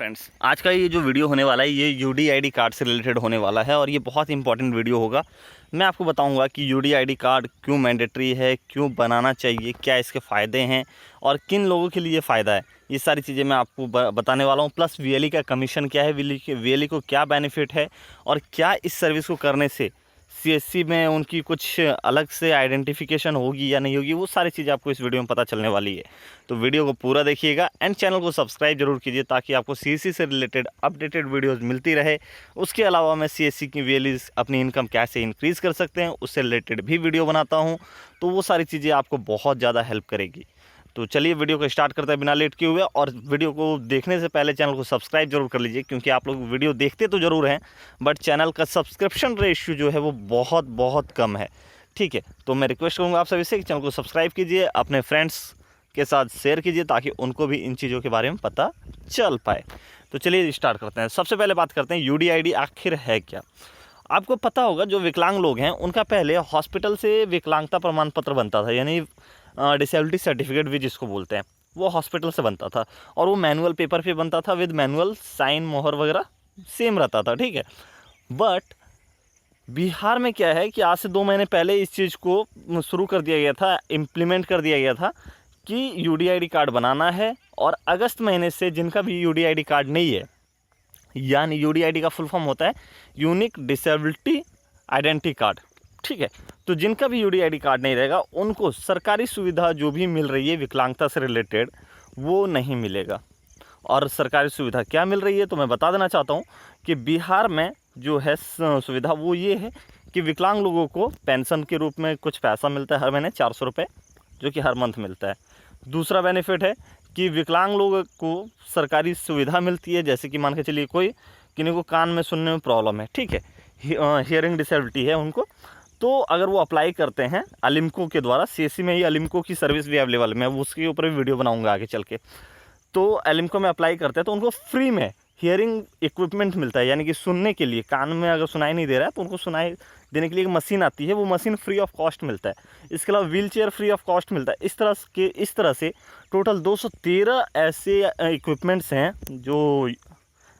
Friends, आज का ये जो वीडियो होने वाला है ये यूडीआईडी कार्ड से रिलेटेड होने वाला है और ये बहुत इंपॉर्टेंट वीडियो होगा। मैं आपको बताऊंगा कि यूडीआईडी कार्ड क्यों मैंडेटरी है, क्यों बनाना चाहिए, क्या इसके फ़ायदे हैं और किन लोगों के लिए फ़ायदा है। ये सारी चीज़ें मैं आपको बताने वाला हूँ। प्लस वीएलई का कमीशन क्या है, वीएलई को क्या बेनिफिट है और क्या इस सर्विस को करने से सीएससी में उनकी कुछ अलग से आइडेंटिफिकेशन होगी या नहीं होगी, वो सारी चीज़ें आपको इस वीडियो में पता चलने वाली है। तो वीडियो को पूरा देखिएगा एंड चैनल को सब्सक्राइब जरूर कीजिए ताकि आपको सीएससी से रिलेटेड अपडेटेड वीडियोस मिलती रहे। उसके अलावा मैं सीएससी की वीएलईज अपनी इनकम कैसे इंक्रीज़ कर सकते हैं उससे रिलेटेड भी वीडियो बनाता हूँ, तो वो सारी चीज़ें आपको बहुत ज़्यादा हेल्प करेगी। तो चलिए वीडियो को स्टार्ट करते हैं बिना लेट किए हुए। और वीडियो को देखने से पहले चैनल को सब्सक्राइब जरूर कर लीजिए, क्योंकि आप लोग वीडियो देखते तो ज़रूर हैं बट चैनल का सब्सक्रिप्शन रेशियो जो है वो बहुत कम है। ठीक है, तो मैं रिक्वेस्ट करूँगा आप सभी से कि चैनल को सब्सक्राइब कीजिए, अपने फ्रेंड्स के साथ शेयर कीजिए ताकि उनको भी इन चीज़ों के बारे में पता चल पाए। तो चलिए स्टार्ट करते हैं। सबसे पहले बात करते हैं यूडीआईडी आखिर है क्या। आपको पता होगा जो विकलांग लोग हैं उनका पहले हॉस्पिटल से विकलांगता प्रमाण पत्र बनता था, यानी डिसेबिलिटी सर्टिफिकेट भी जिसको बोलते हैं, वो हॉस्पिटल से बनता था और वो मैनुअल पेपर पे बनता था विद मैनुअल साइन मोहर वगैरह सेम रहता था। ठीक है, बट बिहार में क्या है कि आज से 2 महीने पहले इस चीज़ को शुरू कर दिया गया था, इम्प्लीमेंट कर दिया गया था कि यूडीआईडी कार्ड बनाना है। और अगस्त महीने से जिनका भी यूडीआईडी कार्ड नहीं है, यानी यूडीआईडी का फुल फॉर्म होता है यूनिक डिसेबिलिटी आइडेंटिटी कार्ड। ठीक है, तो जिनका भी यूडीआईडी कार्ड नहीं रहेगा उनको सरकारी सुविधा जो भी मिल रही है विकलांगता से रिलेटेड वो नहीं मिलेगा। और सरकारी सुविधा क्या मिल रही है तो मैं बता देना चाहता हूँ कि बिहार में जो है सुविधा वो ये है कि विकलांग लोगों को पेंशन के रूप में कुछ पैसा मिलता है हर महीने 400 रुपये, जो कि हर मंथ मिलता है। दूसरा बेनिफिट है कि विकलांग लोगों को सरकारी सुविधा मिलती है, जैसे कि मान के चलिए कोई किसी को कान में सुनने में प्रॉब्लम है, ठीक है, हियरिंग डिसेबिलिटी है उनको, तो अगर वो अप्लाई करते हैं अलिम्को के द्वारा, सीएससी में ही अलिम्को की सर्विस भी अवेलेबल है, मैं उसके ऊपर भी वीडियो बनाऊंगा आगे चल के। तो अलिम्को में अप्लाई करते हैं तो उनको फ्री में हियरिंग इक्विपमेंट मिलता है, यानी कि सुनने के लिए, कान में अगर सुनाई नहीं दे रहा है तो उनको सुनाई देने के लिए एक मशीन आती है, वो मशीन फ्री ऑफ कॉस्ट मिलता है। इसके अलावा wheel chair free of cost मिलता है। इस तरह से टोटल 213 ऐसे इक्विपमेंट्स हैं, जो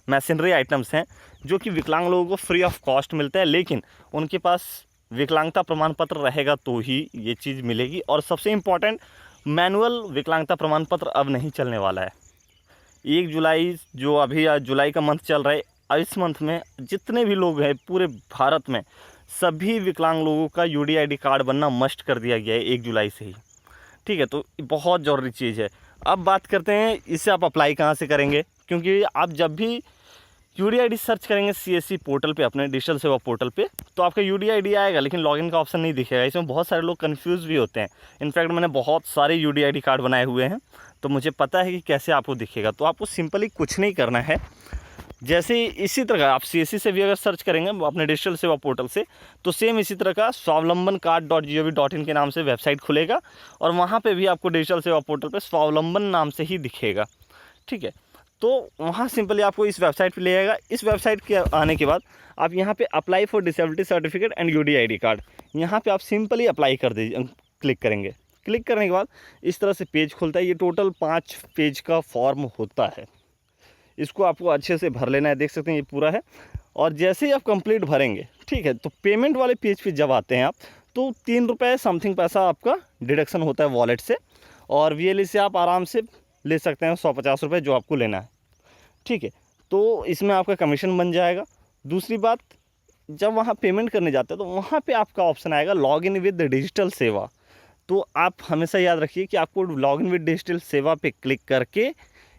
मशीनरी आइटम्स हैं, जो कि विकलांग लोगों को फ्री ऑफ कॉस्ट मिलता है। लेकिन उनके पास विकलांगता प्रमाण पत्र रहेगा तो ही ये चीज़ मिलेगी। और सबसे इम्पॉर्टेंट, मैनुअल विकलांगता प्रमाण पत्र अब नहीं चलने वाला है। 1 जुलाई जो अभी आज जुलाई का मंथ चल रहा है, इस मंथ में जितने भी लोग हैं पूरे भारत में सभी विकलांग लोगों का यूडीआईडी कार्ड बनना मस्ट कर दिया गया है 1 जुलाई से ही। ठीक है, तो बहुत ज़रूरी चीज़ है। अब बात करते हैं इसे आप अप्लाई कहाँ से करेंगे, क्योंकि आप जब भी यूडीआईडी सर्च करेंगे सीएससी पोर्टल पे, अपने डिजिटल सेवा पोर्टल पे, तो आपका यूडीआईडी आएगा लेकिन लॉगिन का ऑप्शन नहीं दिखेगा। इसमें बहुत सारे लोग कंफ्यूज भी होते हैं। इनफैक्ट मैंने बहुत सारे यूडीआईडी कार्ड बनाए हुए हैं, तो मुझे पता है कि कैसे आपको दिखेगा। तो आपको सिंपली कुछ नहीं करना है, जैसे इसी तरह आप सीएससी से भी अगर सर्च करेंगे अपने डिजिटल सेवा पोर्टल से, तो सेम इसी तरह का स्वावलंबन कार्ड.gov.in के नाम से वेबसाइट खुलेगा और वहाँ पे भी आपको डिजिटल सेवा पोर्टल पे स्वावलंबन नाम से ही दिखेगा। ठीक है, तो वहाँ सिंपली आपको इस वेबसाइट पे ले आएगा। इस वेबसाइट के आने के बाद आप यहाँ पे apply for disability certificate and UDID card, यहाँ पे आप सिंपली अप्लाई कर दीजिए, क्लिक करेंगे। क्लिक करने के बाद इस तरह से पेज खुलता है। ये टोटल 5 पेज का फॉर्म होता है, इसको आपको अच्छे से भर लेना है। देख सकते हैं ये पूरा है। और जैसे ही आप कंप्लीट भरेंगे, ठीक है, तो पेमेंट वाले पेज पे जब आते हैं आप, तो 3 रुपये समथिंग पैसा आपका डिडक्शन होता है वॉलेट से, और वीएलई से आप आराम से ले सकते हैं 150 रुपये जो आपको लेना है। ठीक है, तो इसमें आपका कमीशन बन जाएगा। दूसरी बात, जब वहाँ पेमेंट करने जाते हैं तो वहाँ पे आपका ऑप्शन आएगा लॉग इन विद डिजिटल सेवा। तो आप हमेशा याद रखिए कि आपको लॉग इन विद डिजिटल सेवा पे क्लिक करके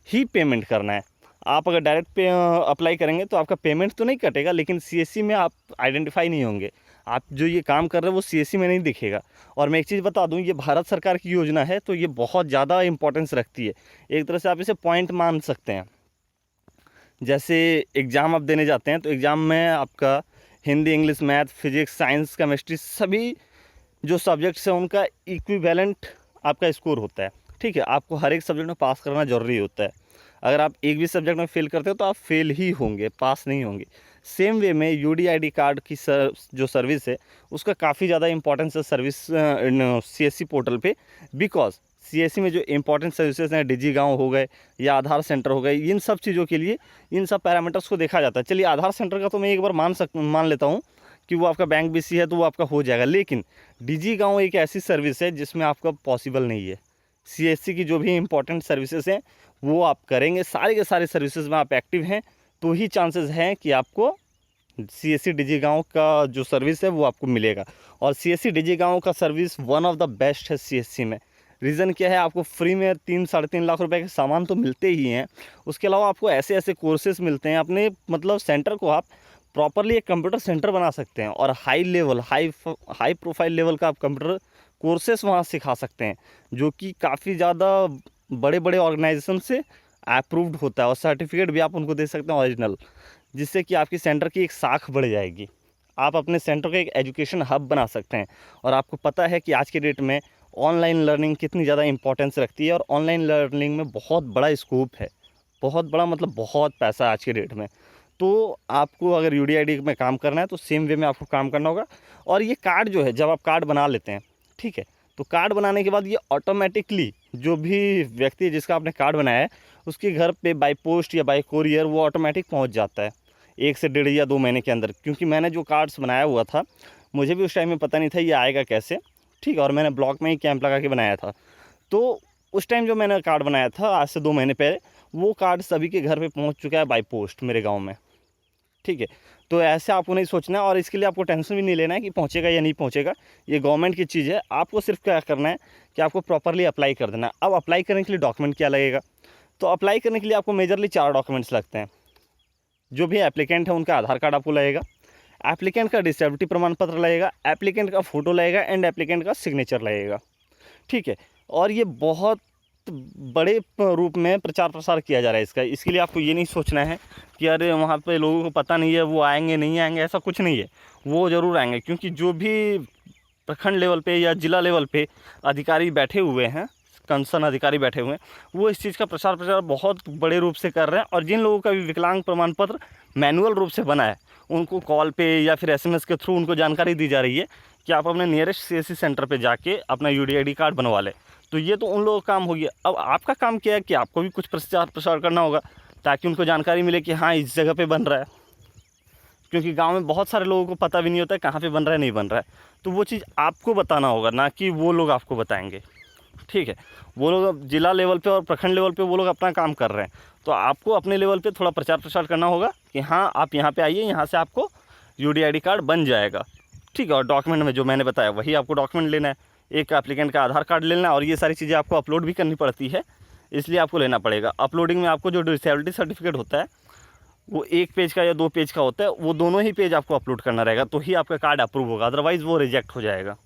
ही पेमेंट करना है। आप अगर डायरेक्ट पे अप्लाई करेंगे तो आपका पेमेंट तो नहीं कटेगा, लेकिन सीएससी में आप आइडेंटिफाई नहीं होंगे। आप जो ये काम कर रहे हैं वो सीएससी में नहीं दिखेगा। और मैं एक चीज़ बता दूं, ये भारत सरकार की योजना है तो ये बहुत ज़्यादा इंपॉर्टेंस रखती है। एक तरह से आप इसे पॉइंट मान सकते हैं। जैसे एग्ज़ाम आप देने जाते हैं तो एग्ज़ाम में आपका Hindi, English, math, physics, science, chemistry, सभी जो सब्जेक्ट्स हैं उनका इक्विवेलेंट आपका स्कोर होता है। ठीक है, आपको हर एक सब्जेक्ट में पास करना ज़रूरी होता है। अगर आप एक भी सब्जेक्ट में फेल करते हो तो आप फेल ही होंगे, पास नहीं होंगे। सेम वे में यूडीआईडी कार्ड की जो सर्विस है उसका काफ़ी ज़्यादा इंपॉर्टेंस है सर्विस सीएससी पोर्टल पे, बिकॉज सीएससी में जो इंपॉर्टेंट सर्विसेज हैं, डिजी गाँव हो गए या आधार सेंटर हो गए, इन सब चीज़ों के लिए इन सब पैरामीटर्स को देखा जाता है। चलिए आधार सेंटर का तो मैं एक बार मान लेता हूँ कि वो आपका बैंक बीसी है तो वो आपका हो जाएगा, लेकिन डिजी गाँव एक ऐसी सर्विस है जिसमें आपका पॉसिबल नहीं है। सीएससी की जो भी इंपॉर्टेंट सर्विसेज हैं वो आप करेंगे, सारे के सारे सर्विसेज में आप एक्टिव हैं तो ही चांसेस हैं कि आपको सीएससी डिजी गाँव का जो सर्विस है वो आपको मिलेगा। और सीएससी डिजी गाँव का service one of the best है सीएससी में। रीज़न क्या है, आपको फ्री में 3-3.5 लाख रुपए के सामान तो मिलते ही हैं, उसके अलावा आपको ऐसे ऐसे कोर्सेज मिलते हैं। अपने मतलब सेंटर को आप प्रॉपरली एक कंप्यूटर सेंटर बना सकते हैं और high level high profile level का आप कंप्यूटर कोर्सेज वहाँ सिखा सकते हैं, जो कि काफ़ी ज़्यादा बड़े बड़े ऑर्गेनाइजेशन से अप्रूव्ड होता है और सर्टिफिकेट भी आप उनको दे सकते हैं ओरिजिनल, जिससे कि आपकी सेंटर की एक साख बढ़ जाएगी। आप अपने सेंटर को एक एजुकेशन हब बना सकते हैं। और आपको पता है कि आज के डेट में ऑनलाइन लर्निंग कितनी ज़्यादा इंपॉर्टेंस रखती है और ऑनलाइन लर्निंग में बहुत बड़ा स्कोप है, बहुत बड़ा मतलब बहुत पैसा आज के डेट में। तो आपको अगर यूडीआईडी में काम करना है तो सेम वे में आपको काम करना होगा। और ये कार्ड जो है, जब आप कार्ड बना लेते हैं, ठीक है, तो कार्ड बनाने के बाद ये ऑटोमेटिकली जो भी व्यक्ति जिसका आपने कार्ड बनाया है उसके घर पे बाय पोस्ट या बाय कोरियर वो ऑटोमेटिक पहुंच जाता है 1 से 1.5 या 2 महीने के अंदर। क्योंकि मैंने जो कार्ड्स बनाया हुआ था, मुझे भी उस टाइम में पता नहीं था ये आएगा कैसे, ठीक है, और मैंने ब्लॉक में ही कैंप लगा के बनाया था। तो उस टाइम जो मैंने कार्ड बनाया था आज से 2 महीने पहले, वो कार्ड सभी के घर पे पहुंच चुका है बाय पोस्ट मेरे गांव में, ठीक है। तो ऐसे आपको नहीं सोचना है और इसके लिए आपको टेंशन भी नहीं लेना है कि पहुंचेगा या नहीं पहुंचेगा, ये गवर्नमेंट की चीज़ है। आपको सिर्फ क्या करना है कि आपको प्रॉपरली अप्लाई कर देना है। अब अप्लाई करने के लिए डॉक्यूमेंट क्या लगेगा, तो अप्लाई करने के लिए आपको मेजरली 4 डॉक्यूमेंट्स लगते हैं। जो भी एप्लीकेंट है उनका आधार कार्ड आपको लगेगा, एप्लीकेंट का डिसेबिलिटी प्रमाण पत्र लगेगा, एप्लीकेंट का फ़ोटो लगेगा एंड एप्लीकेंट का सिग्नेचर लगेगा, ठीक है। और ये बहुत बड़े रूप में प्रचार प्रसार किया जा रहा है इसका। इसके लिए आपको ये नहीं सोचना है कि अरे वहाँ पे लोगों को पता नहीं है, वो आएंगे नहीं आएंगे, ऐसा कुछ नहीं है, वो ज़रूर आएंगे। क्योंकि जो भी प्रखंड लेवल पे या जिला लेवल पे अधिकारी बैठे हुए हैं, कंसर्न अधिकारी बैठे हुए हैं, वो इस चीज़ का प्रचार बहुत बड़े रूप से कर रहे हैं। और जिन लोगों का भी विकलांग प्रमाण पत्र मैनुअल रूप से बना है, उनको कॉल पे या फिर SMS के थ्रू उनको जानकारी दी जा रही है कि आप अपने नियरेस्ट CSC सेंटर पे जाके अपना UDID कार्ड बनवा लें। तो ये तो उन लोगों का काम हो गया। अब आपका काम क्या है कि आपको भी कुछ प्रचार प्रसार करना होगा ताकि उनको जानकारी मिले कि हाँ इस जगह पे बन रहा है। क्योंकि गांव में बहुत सारे लोगों को पता भी नहीं होता है कहाँ पे बन रहा है, नहीं बन रहा है, तो वो चीज़ आपको बताना होगा, ना कि वो लोग आपको बताएंगे, ठीक है। वो लोग जिला लेवल पे और प्रखंड लेवल पे वो लोग अपना काम कर रहे हैं, तो आपको अपने लेवल पे थोड़ा प्रचार प्रसार करना होगा कि हाँ आप यहाँ पे आइए, यहाँ से आपको UDID कार्ड बन जाएगा, ठीक है। और डॉक्यूमेंट में जो मैंने बताया वही आपको डॉक्यूमेंट लेना है, एक एप्लीकेंट का आधार कार्ड लेना है और ये सारी चीज़ें आपको अपलोड भी करनी पड़ती है, इसलिए आपको लेना पड़ेगा। अपलोडिंग में आपको जो डिसेबिलिटी सर्टिफिकेट होता है वो 1 पेज का या 2 पेज का होता है, वो दोनों ही पेज आपको अपलोड करना रहेगा, तो ही आपका कार्ड अप्रूव होगा, अदरवाइज़ वो रिजेक्ट हो जाएगा।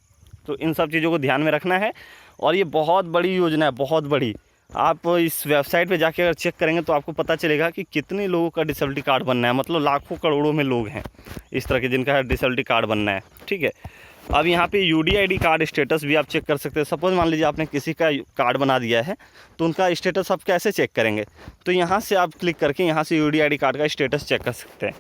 तो इन सब चीज़ों को ध्यान में रखना है। और ये बहुत बड़ी योजना है, बहुत बड़ी। आप इस वेबसाइट पे जाके अगर चेक करेंगे तो आपको पता चलेगा कि कितने लोगों का डिसेबिलिटी कार्ड बनना है, मतलब लाखों करोड़ों में लोग हैं इस तरह के जिनका डिसेबिलिटी कार्ड बनना है, ठीक है। अब यहाँ पे UDID कार्ड स्टेटस भी आप चेक कर सकते हैं। सपोज़ मान लीजिए आपने किसी का कार्ड बना दिया है, तो उनका स्टेटस आप कैसे चेक करेंगे, तो यहाँ से आप क्लिक करके यहाँ से UDID कार्ड का स्टेटस चेक कर सकते हैं,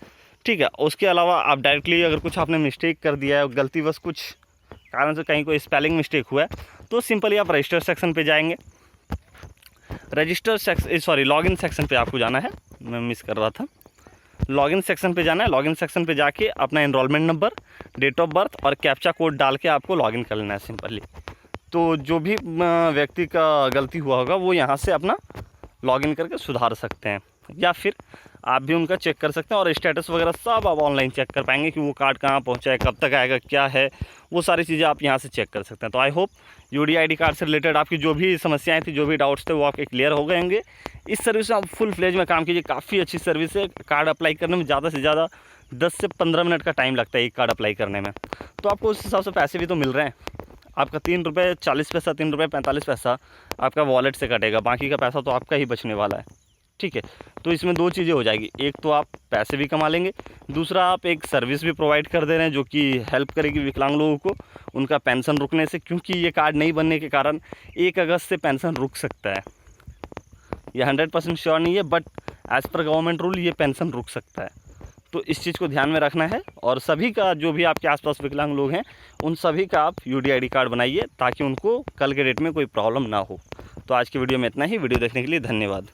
ठीक है। उसके अलावा आप डायरेक्टली अगर कुछ आपने मिस्टेक कर दिया है, गलतीवश कुछ कारण से कहीं कोई स्पेलिंग मिस्टेक हुआ है, तो सिंपली आप रजिस्टर सेक्शन पे जाएंगे। लॉगिन सेक्शन पे आपको जाना है, मैं मिस कर रहा था। लॉगिन सेक्शन पे जाना है, लॉगिन सेक्शन पे जाके अपना enrolment number, date of birth और कैप्चा कोड डाल के आपको लॉगिन कर लेना है सिंपली। तो जो भी व्यक्ति का गलती हुआ होगा वो यहाँ से अपना लॉगिन करके सुधार सकते हैं, या फिर आप भी उनका चेक कर सकते हैं। और स्टेटस वगैरह सब आप ऑनलाइन चेक कर पाएंगे कि वो कार्ड कहाँ पहुँचा है, कब तक आएगा, क्या है, वो सारी चीज़ें आप यहाँ से चेक कर सकते हैं। तो आई होप UDID कार्ड से रिलेटेड आपकी जो भी समस्याएं थी, जो भी डाउट्स थे, वो आपके क्लियर हो गए होंगे। इस सर्विस में आप फुल फ्लेज में काम कीजिए, काफ़ी अच्छी सर्विस है। कार्ड अप्लाई करने में ज़्यादा से ज़्यादा 10 से 15 मिनट का टाइम लगता है एक कार्ड अप्लाई करने में, तो आपको उस हिसाब से पैसे भी तो मिल रहे हैं। आपका 3 रुपये 40 पैसा, 3 रुपये 45 पैसा आपका वॉलेट से कटेगा, बाकी का पैसा तो आपका ही बचने वाला है, ठीक है। तो इसमें 2 चीज़ें हो जाएगी, एक तो आप पैसे भी कमा लेंगे, दूसरा आप एक सर्विस भी प्रोवाइड कर दे रहे हैं जो कि हेल्प करेगी विकलांग लोगों को उनका पेंशन रुकने से। क्योंकि ये कार्ड नहीं बनने के कारण 1 अगस्त से पेंशन रुक सकता है, ये 100% श्योर नहीं है, but as per government rule ये पेंशन रुक सकता है। तो इस चीज़ को ध्यान में रखना है और सभी का, जो भी आपके आसपास विकलांग लोग हैं, उन सभी का आप UDID कार्ड बनाइए ताकि उनको कल के डेट में कोई प्रॉब्लम ना हो। तो आज की वीडियो में इतना ही। वीडियो देखने के लिए धन्यवाद।